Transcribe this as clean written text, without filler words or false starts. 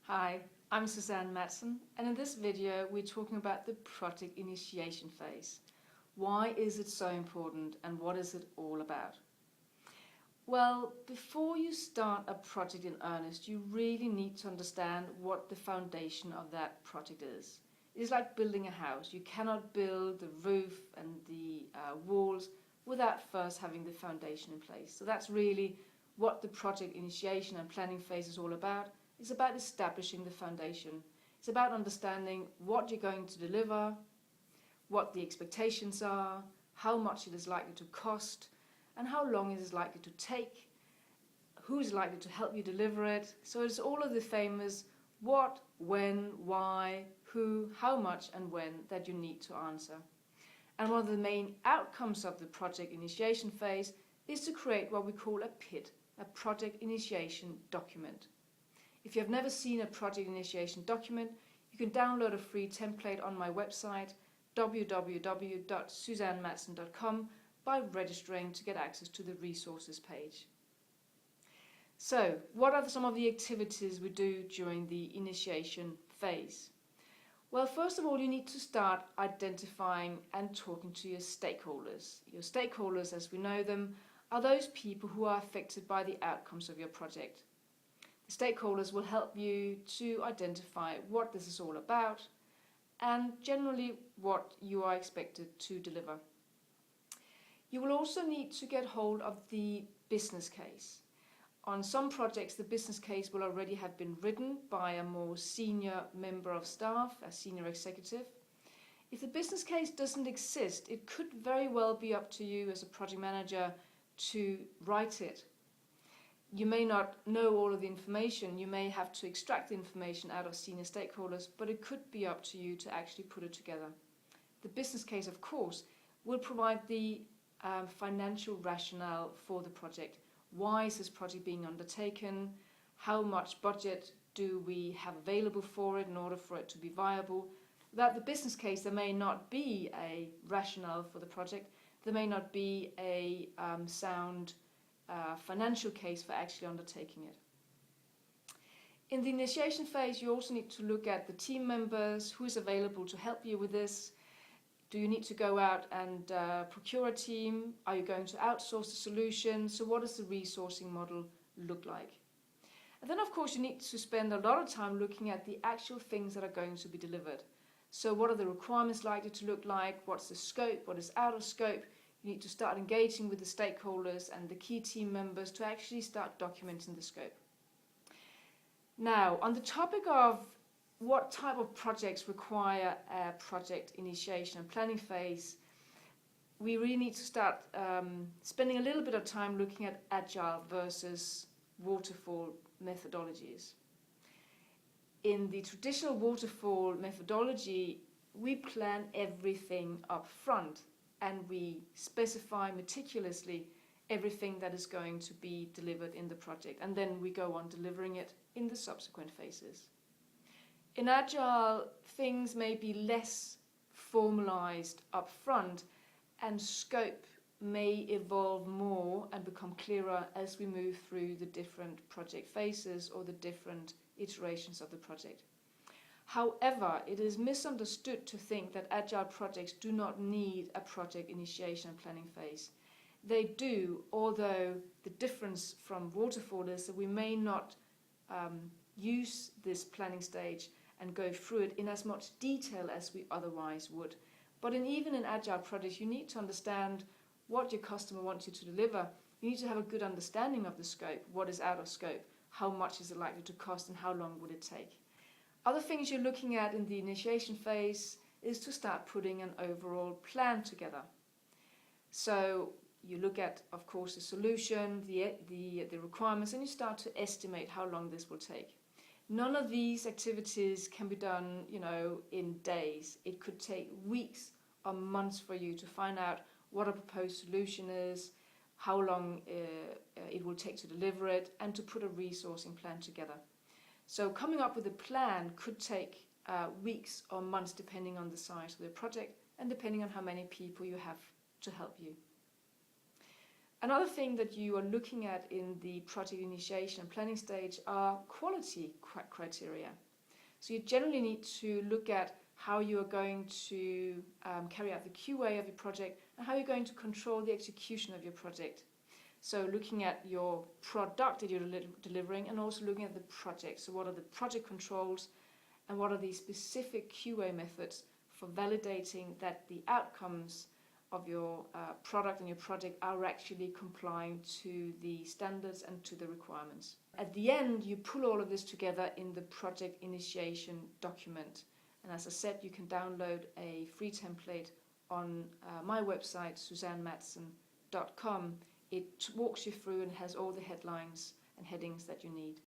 Hi, I'm Susanne Madsen, and in this video we're talking about the project initiation phase. Why is it so important and what is it all about? Well, before you start a project in earnest, you really need to understand what the foundation of that project is. It's like building a house. You cannot build the roof and the walls without first having the foundation in place. So that's really what the project initiation and planning phase is all about. It's about establishing the foundation. It's about understanding what you're going to deliver, what the expectations are, how much it is likely to cost, and how long it is likely to take, who is likely to help you deliver it. So it's all of the famous what, when, why, who, how much, and when that you need to answer. And one of the main outcomes of the project initiation phase is to create what we call a PID, a project initiation document. If you have never seen a project initiation document, you can download a free template on my website www.susannemadsen.com by registering to get access to the resources page. So, what are some of the activities we do during the initiation phase? Well, first of all, you need to start identifying and talking to your stakeholders. Your stakeholders, as we know them, are those people who are affected by the outcomes of your project. The stakeholders will help you to identify what this is all about and generally what you are expected to deliver. You will also need to get hold of the business case. On some projects, the business case will already have been written by a more senior member of staff, a senior executive. If the business case doesn't exist, it could very well be up to you as a project manager to write it. You may not know all of the information, you may have to extract the information out of senior stakeholders, but it could be up to you to actually put it together. The business case, of course, will provide the financial rationale for the project. Why is this project being undertaken? How much budget do we have available for it in order for it to be viable? Without the business case, there may not be a rationale for the project. There may not be a sound financial case for actually undertaking it. In the initiation phase, you also need to look at the team members, who is available to help you with this. Do you need to go out and procure a team? Are you going to outsource the solution? So what does the resourcing model look like? And then, of course, you need to spend a lot of time looking at the actual things that are going to be delivered. So what are the requirements likely to look like? What's the scope? What is out of scope? You need to start engaging with the stakeholders and the key team members to actually start documenting the scope. Now, on the topic of what type of projects require a project initiation and planning phase, we really need to start spending a little bit of time looking at agile versus waterfall methodologies. In the traditional waterfall methodology, we plan everything up front and we specify meticulously everything that is going to be delivered in the project, and then we go on delivering it in the subsequent phases. In Agile, things may be less formalized up front, and scope may evolve more and become clearer as we move through the different project phases or the different iterations of the project. However, it is misunderstood to think that Agile projects do not need a project initiation and planning phase. They do, although the difference from waterfall is that we may not use this planning stage and go through it in as much detail as we otherwise would. But even in Agile projects, you need to understand what your customer wants you to deliver. You need to have a good understanding of the scope, what is out of scope, how much is it likely to cost, and how long would it take. Other things you're looking at in the initiation phase is to start putting an overall plan together. So you look at, of course, the solution, the requirements, and you start to estimate how long this will take. None of these activities can be done, in days. It could take weeks or months for you to find out what a proposed solution is, how long it will take to deliver it, and to put a resourcing plan together. So coming up with a plan could take weeks or months depending on the size of the project and depending on how many people you have to help you. Another thing that you are looking at in the project initiation and planning stage are quality criteria. So you generally need to look at how you are going to carry out the QA of your project and how you're going to control the execution of your project. So looking at your product that you're delivering and also looking at the project. So what are the project controls and what are the specific QA methods for validating that the outcomes of your product and your project are actually complying to the standards and to the requirements. At the end, you pull all of this together in the project initiation document. And as I said, you can download a free template on my website, susannemadsen.com. It walks you through and has all the headlines and headings that you need.